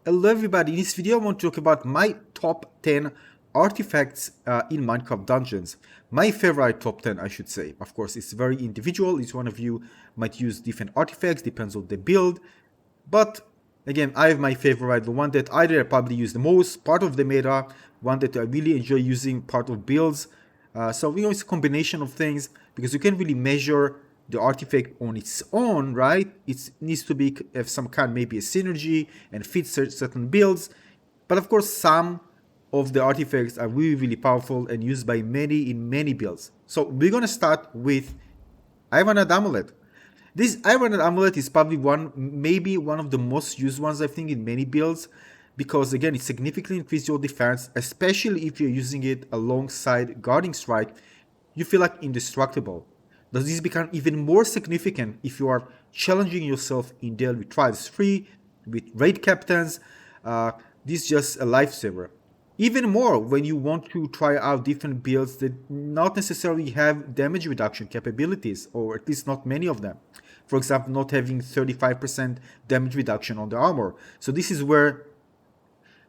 Hello everybody, in this video I want to talk about my top 10 artifacts in Minecraft Dungeons. My favorite top 10 I should say. Of course it's very individual, each one of you might use different artifacts, depends on the build. But again, I have my favorite, the one that either I probably use the most, part of the meta, one that I really enjoy using, part of builds. So it's a combination of things because you can't really measure the artifact on its own, right? It needs to be have some kind, maybe a synergy and fit certain builds. But of course, some of the artifacts are really powerful and used by many in many builds. So we're gonna start with Iron Amulet. This Iron Amulet is probably maybe one of the most used ones I think in many builds, because again it significantly increases your defense, especially if you're using it alongside Guarding Strike. You feel like indestructible. Does this become even more significant if you are challenging yourself in duel with Tribes 3, with raid captains? This is just a lifesaver. Even more when you want to try out different builds that not necessarily have damage reduction capabilities, or at least not many of them. For example, not having 35% damage reduction on the armor. So this is where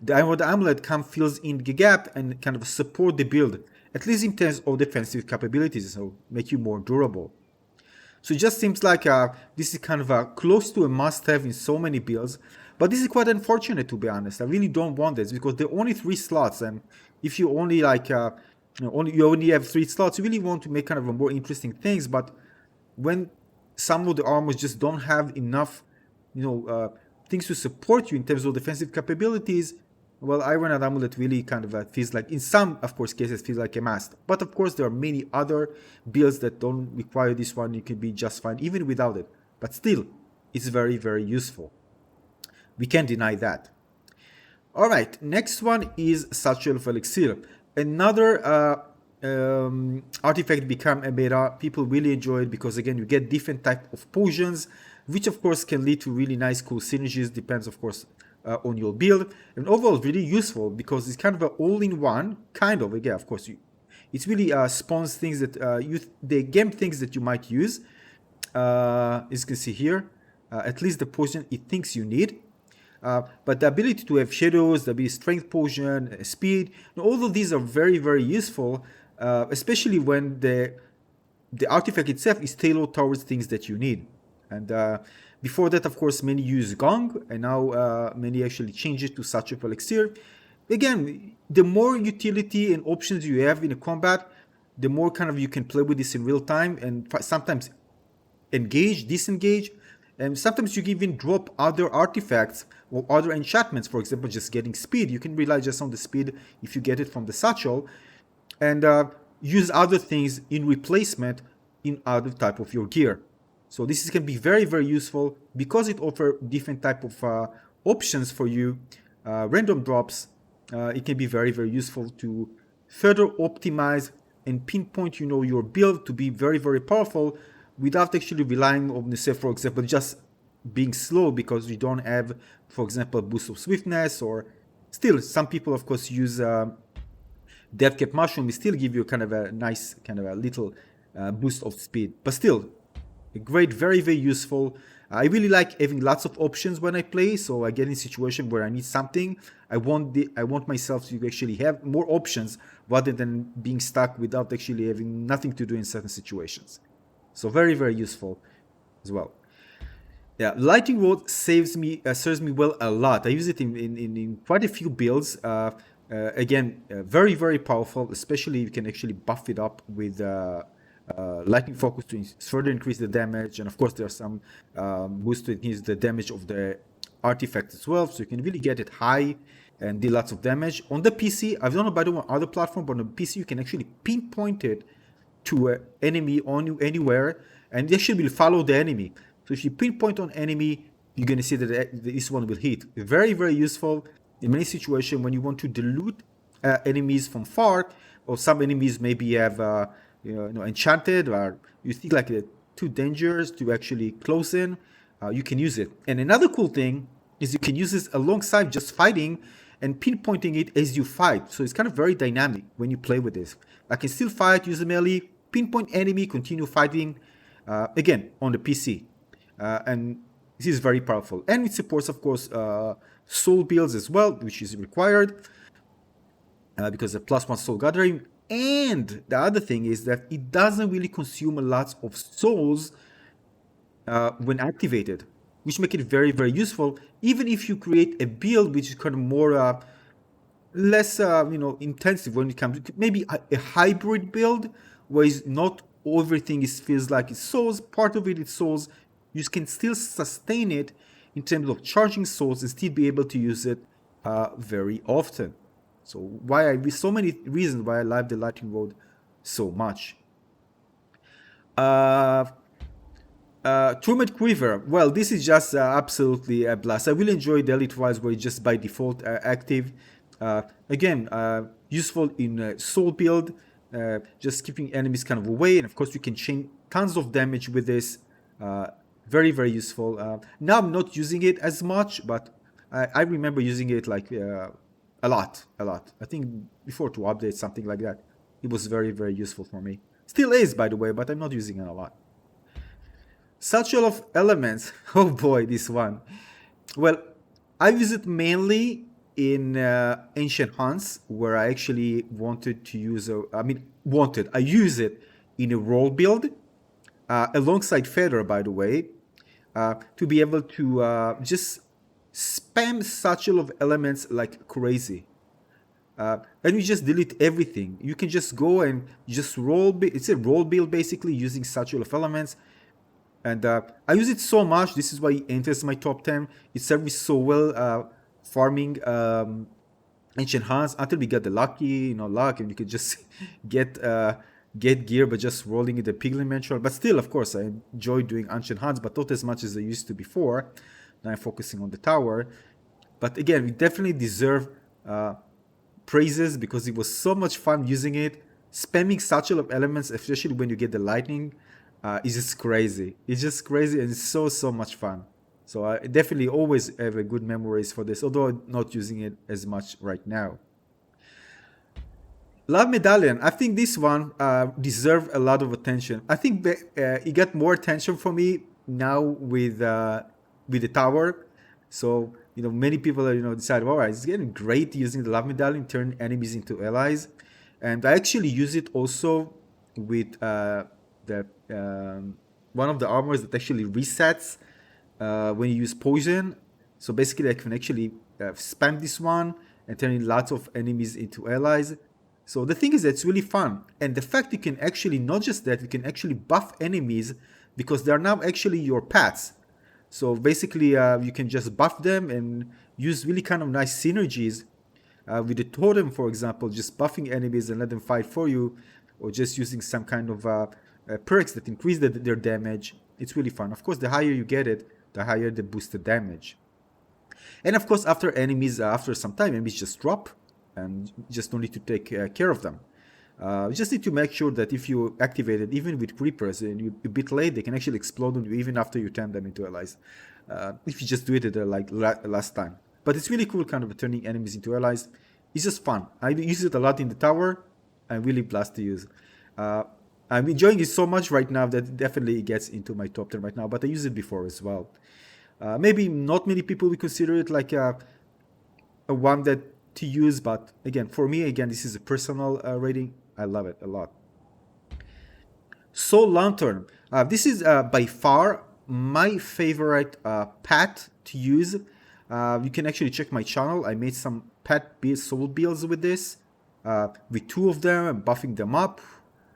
the Amulet fills in the gap and kind of support the build, at least in terms of defensive capabilities, so make you more durable. So it just seems like this is kind of close to a must-have in so many builds, but this is quite unfortunate, to be honest. I really don't want this because there are only 3 slots, and if you only you only have 3 slots, you really want to make kind of a more interesting things. But when some of the armors just don't have enough, things to support you in terms of defensive capabilities, well, Iron Amulet really kind of feels like, in some, of course, cases, feels like a must. But of course, there are many other builds that don't require this one. You can be just fine even without it. But still, it's very useful. We can't deny that. Alright, next one is Satchel of Elixirs. Another artifact become a meta. People really enjoy it because, again, you get different type of potions, which of course can lead to really nice, cool synergies. Depends, of course, on your build, and overall really useful because it's kind of an all-in-one kind of. Again, of course, it really spawns things that the game things that you might use. As you can see here, at least the potion it thinks you need. But the ability to have shadows, the strength potion, speed, all of these are very useful, especially when the artifact itself is tailored towards things that you need. And before that, of course, many use Gong, and now many actually change it to Satchel of Elixirs. Again, the more utility and options you have in a combat, the more kind of you can play with this in real time, and sometimes engage, disengage, and sometimes you can even drop other artifacts or other enchantments. For example, just getting speed. You can rely just on the speed if you get it from the satchel, and use other things in replacement in other type of your gear. So this can be very useful because it offers different type of options for you, random drops. It can be very useful to further optimize and pinpoint, your build to be very powerful without actually relying on, say, for example, just being slow because you don't have, for example, a boost of swiftness. Or still, some people, of course, use Death Cap Mushroom. It still give you kind of a nice, kind of a little boost of speed, but still. Great, very useful. I really like having lots of options when I play, so I get in a situation where I need something. I want myself to actually have more options rather than being stuck without actually having nothing to do in certain situations. So very useful as well. Yeah, Lightning Rod serves me well a lot. I use it in quite a few builds. Again, very powerful, especially if you can actually buff it up with lightning focus to further increase the damage, and of course there are some boost to increase the damage of the artifact as well, so you can really get it high and do lots of damage. On the PC, I don't know about on other platform, but on the PC you can actually pinpoint it to an enemy on you anywhere, and they actually will follow the enemy. So if you pinpoint on enemy, you're going to see that this one will hit. Very useful in many situations when you want to dilute enemies from far, or some enemies maybe have enchanted, or you think like too dangerous to actually close in. You can use it. And another cool thing is you can use this alongside just fighting and pinpointing it as you fight. So it's kind of very dynamic when you play with this. I can still fight, use the melee, pinpoint enemy, continue fighting, again, on the PC. And this is very powerful. And it supports, of course, soul builds as well, which is required because of +1 soul gathering. And the other thing is that it doesn't really consume a lot of souls when activated, which make it very, very useful. Even if you create a build which is kind of more less intensive when it comes to maybe a hybrid build where it's not everything feels like it's souls, part of it is souls, you can still sustain it in terms of charging souls and still be able to use it very often. So so many reasons why I love the Lightning Rod so much. Torment Quiver. Well, this is just absolutely a blast. I really enjoy Daily Trials where it's just by default active. Again, useful in soul build, just keeping enemies kind of away. And of course, you can chain tons of damage with this. Very, very useful. Now I'm not using it as much, but I remember using it like a lot. I think before to update, something like that. It was very, very useful for me. Still is, by the way, but I'm not using it a lot. Satchel of Elements. Oh boy, this one. Well, I use it mainly in Ancient Hunts, where I actually wanted to use I use it in a roll build, alongside Feather, by the way, to be able to just spam Satchel of Elements like crazy. And you just delete everything. You can just go and just roll. It's a roll build basically using Satchel of Elements. And I use it so much. This is why it enters my top 10. It serves me so well farming Ancient Hunts until we get the luck, and you could just get gear by just rolling in the Piglin Mantra. But still, of course, I enjoy doing Ancient Hunts, but not as much as I used to before. Now I'm focusing on the tower. But again, we definitely deserve praises because it was so much fun using it. Spamming Satchel of Elements, especially when you get the lightning, is just crazy. It's just crazy and it's so much fun. So I definitely always have a good memories for this, although I'm not using it as much right now. Love Medallion. I think this one deserves a lot of attention. I think it got more attention for me now with the tower. So many people decide, all right, it's getting great using the Love Medallion, turn enemies into allies, and I actually use it also with the one of the armors that actually resets when you use poison. So basically, I can actually spam this one and turn lots of enemies into allies. So the thing is that it's really fun, and the fact you can actually not just that, you can actually buff enemies because they are now actually your pets. So basically, you can just buff them and use really kind of nice synergies with the totem, for example, just buffing enemies and let them fight for you, or just using some kind of perks that increase their damage. It's really fun. Of course, the higher you get it, the higher the boosted damage. And of course, after some time, enemies just drop, and you just don't need to take care of them. You just need to make sure that if you activate it, even with creepers, and you're a bit late, they can actually explode on you even after you turn them into allies. If you just do it like last time. But it's really cool kind of turning enemies into allies. It's just fun. I use it a lot in the tower. I'm really blessed to use. I'm enjoying it so much right now that definitely it gets into my top 10 right now, but I used it before as well. Maybe not many people would consider it like a one that to use, but again, for me, this is a personal rating. I love it a lot. Soul Lantern. This is by far my favorite pet to use. You can actually check my channel. I made some pet soul builds with this. With two of them, I'm buffing them up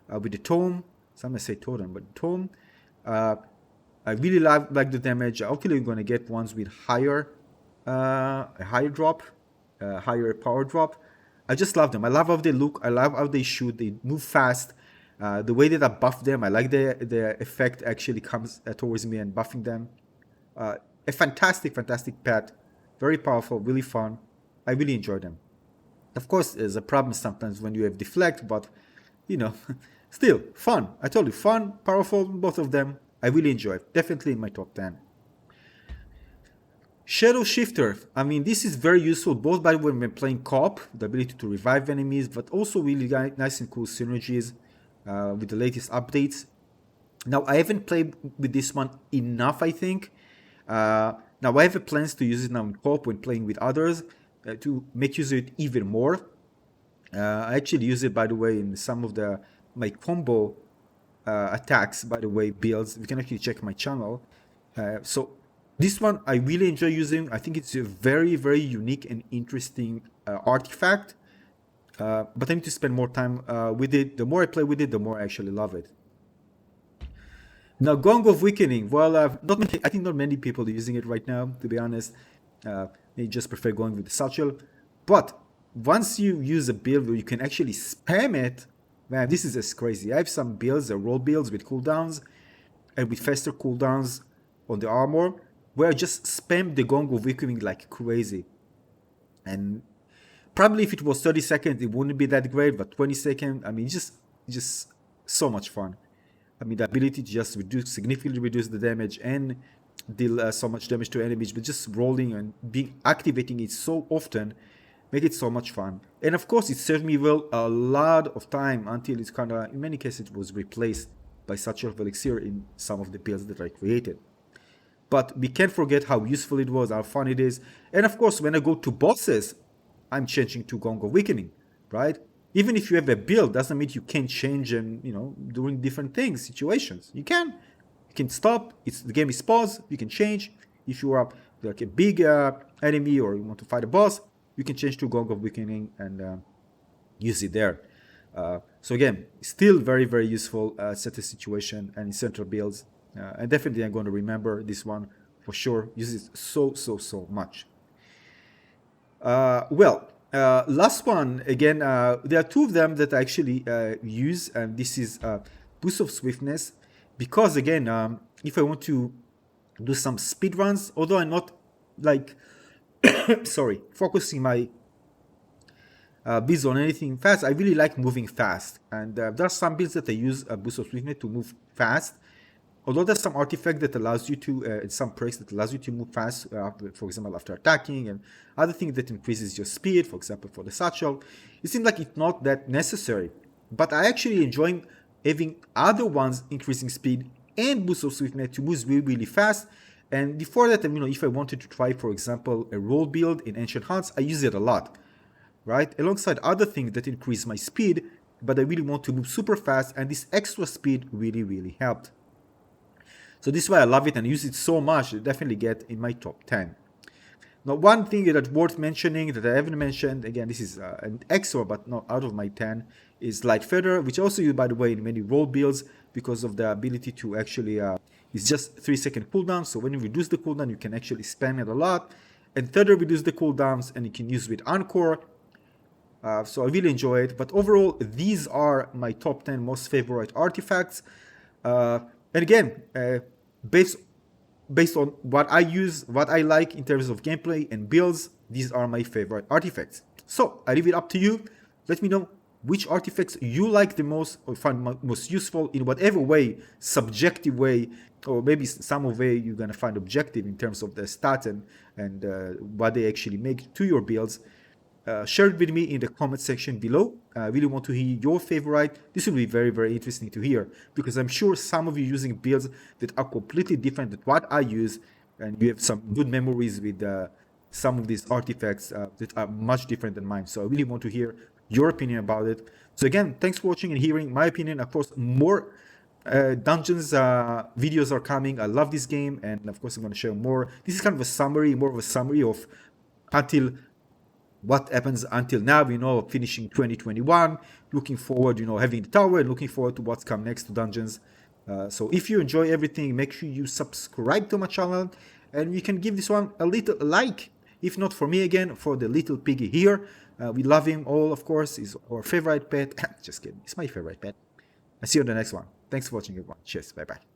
with the tome. Some may say totem, but tome. I really like the damage. Hopefully, we're going to get ones with a higher drop, higher power drop. I just love them. I love how they look. I love how they shoot. They move fast. The way that I buff them, I like the effect actually comes towards me and buffing them. A fantastic pet. Very powerful, really fun. I really enjoy them. Of course, there's a problem sometimes when you have deflect, but still fun. I told you, fun, powerful, both of them. I really enjoy it. Definitely in my top 10. Shadow Shifter. I mean, this is very useful both by when we're playing co-op, the ability to revive enemies, but also really nice and cool synergies with the latest updates. Now, I haven't played with this one enough, I think. Now, Now I have plans to use it now in co-op when playing with others to make use of it even more. I actually use it, by the way, in some of my combo attacks, by the way, builds. You can actually check my channel. So this one I really enjoy using. I think it's a very, very unique and interesting artifact. But I need to spend more time with it. The more I play with it, the more I actually love it. Now, Gong of Weakening. Well, I think not many people are using it right now, to be honest. They just prefer going with the Satchel. But once you use a build where you can actually spam it, man, this is just crazy. I have some builds, roll builds with cooldowns and with faster cooldowns on the armor, where I just spam the Gong of Weakening like crazy. And probably if it was 30 seconds, it wouldn't be that great, but 20 seconds, I mean, just so much fun. I mean, the ability to just significantly reduce the damage and deal so much damage to enemies, but just rolling and activating it so often, make it so much fun. And of course, it served me well a lot of time until it's kind of, in many cases, it was replaced by Satchel of Elixirs in some of the builds that I created. But we can't forget how useful it was, how fun it is. And of course, when I go to bosses, I'm changing to Gong of Weakening, right? Even if you have a build, doesn't mean you can't change and, doing different things, situations. You can stop. The game is paused. You can change. If you are like a big enemy or you want to fight a boss, you can change to Gong of Weakening and use it there. So again, still very, very useful set of situation and in central builds. And definitely I'm going to remember this one for sure. Use it so much. Last one, again, there are two of them that I actually use, and this is Boost of Swiftness, because again, if I want to do some speed runs, although I'm not like, focusing my builds on anything fast, I really like moving fast, and there are some builds that I use Boost of Swiftness to move fast. Although there's some artifact that allows you to, some perks that allows you to move fast, for example, after attacking, and other things that increases your speed, for example, for the Satchel, it seems like it's not that necessary. But I actually enjoy having other ones increasing speed and boost of swiftness to move really, really fast. And before that, if I wanted to try, for example, a roll build in Ancient Hunts, I use it a lot, right? Alongside other things that increase my speed, but I really want to move super fast, and this extra speed really, really helped. So this is why I love it and use it so much. I definitely get in my top 10. Now, one thing that's worth mentioning that I haven't mentioned, again, this is an extra but not out of my 10, is Light Feather, which I also use, by the way, in many roll builds because of the ability to actually, it's just 3-second cooldown. So when you reduce the cooldown, you can actually spam it a lot. And Feather reduce the cooldowns and you can use with Encore. So I really enjoy it. But overall, these are my top 10 most favorite artifacts. And again, based on what I use, what I like in terms of gameplay and builds, these are my favorite artifacts. So I leave it up to you. Let me know which artifacts you like the most or find most useful in whatever way, subjective way, or maybe some way you're going to find objective in terms of the stats and what they actually make to your builds. Share it with me in the comment section below. I really want to hear your favorite. This will be very, very interesting to hear because I'm sure some of you using builds that are completely different than what I use, and you have some good memories with some of these artifacts that are much different than mine. So I really want to hear your opinion about it. So again, thanks for watching and hearing my opinion. Of course, more dungeons videos are coming. I love this game, and of course I'm going to share more. This is kind of a summary, more of a summary of until what happens until now, finishing 2021, looking forward, having the tower, and looking forward to what's come next to dungeons. So if you enjoy everything, make sure you subscribe to my channel, and you can give this one a little like, if not for me again, for the little piggy here. We love him all, of course. He's our favorite pet. Just kidding. It's my favorite pet. I'll see you on the next one. Thanks for watching, everyone. Cheers. Bye-bye.